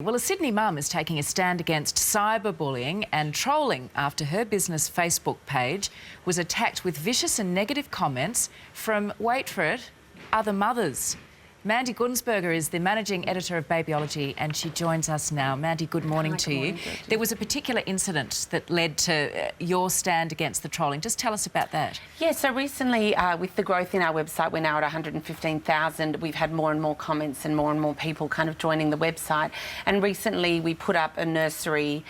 Well, a Sydney mum is taking a stand against cyberbullying and trolling after her business Facebook page was attacked with vicious and negative comments from, wait for it, other mothers. Mandi Gunsberger is the managing editor of Babyology and she joins us now. Mandi, good morning to you. There was a particular incident that led to your stand against the trolling. Just tell us about that. Yeah, so recently with the growth in our website, we're now at 115,000. We've had more and more comments and more people kind of joining the website. And recently we put up a nursery,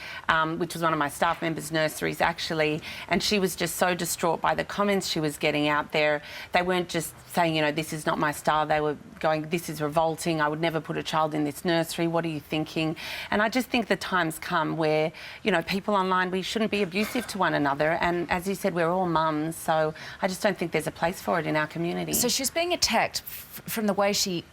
which was one of my staff members' nurseries actually, and she was just so distraught by the comments she was getting out there. They weren't just saying, you know, this is not my style. They were going, this is revolting. I would never put a child in this nursery. What are you thinking? And I just think the time's come where, you know, people online, we shouldn't be abusive to one another. And as you said, we're all mums, so I just don't think there's a place for it in our community. So she's being attacked from the way she,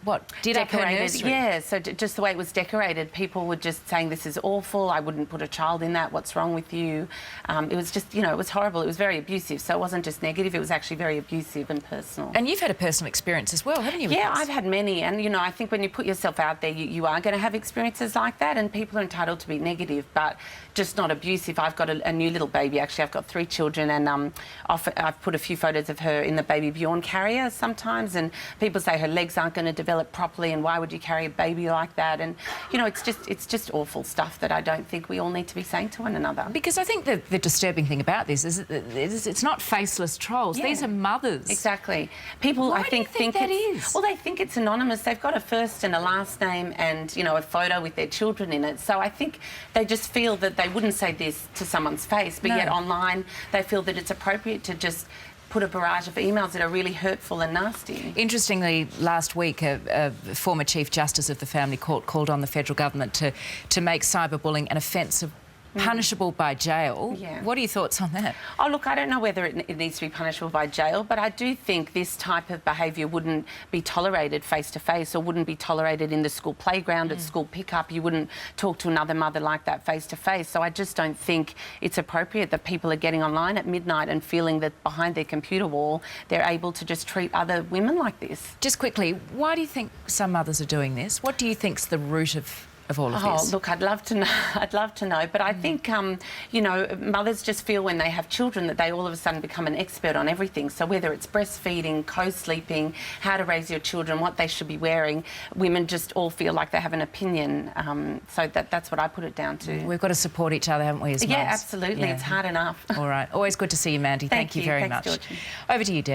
did up her nursery? Yeah, so just the way it was decorated. People were just saying, this is awful. I wouldn't put a child in that. What's wrong with you? It was just, you know, it was horrible. It was very abusive. So it wasn't just negative. It was actually very abusive and personal. And you've had a personal experience as well, haven't you? Yeah, I've had many. And, you know, I think when you put yourself out there, you are going to have experiences like that, and people are entitled to be negative, but just not abusive. I've got a new little baby, actually. I've got 3 children, and I've put a few photos of her in the baby Bjorn carrier sometimes, and people say her legs aren't going to develop properly, and why would you carry a baby like that? And, you know, it's just awful stuff that I don't think we all need to be saying to one another. Because I think the disturbing thing about this is it's not faceless trolls. Yeah. These are mothers. Exactly. People, Why I think that is? Well, they think it's anonymous. They've got a first and a last name and, you know, a photo with their children in it. So I think they just feel that they wouldn't say this to someone's face, but yet online they feel that it's appropriate to just put a barrage of emails that are really hurtful and nasty. Interestingly, last week a former Chief Justice of the Family Court called on the federal government to make cyberbullying an offence of punishable by jail. Yeah. What are your thoughts on that? Oh, look, I don't know whether it needs to be punishable by jail, but I do think this type of behaviour wouldn't be tolerated face-to-face or wouldn't be tolerated in the school playground, at school pickup. You wouldn't talk to another mother like that face-to-face. So I just don't think it's appropriate that people are getting online at midnight and feeling that behind their computer wall they're able to just treat other women like this. Just quickly, why do you think some mothers are doing this? What do you think's the root of all of this? Oh, look, I'd love to know. I'd love to know. But I think, you know, mothers just feel when they have children that they all of a sudden become an expert on everything. So whether it's breastfeeding, co-sleeping, how to raise your children, what they should be wearing, women just all feel like they have an opinion. So that's what I put it down to. We've got to support each other, haven't we, as mums? Yeah, absolutely. Yeah. It's hard enough. All right. Always good to see you, Mandi. Thank you very much. Thanks, Georgie. Over to you, Deb.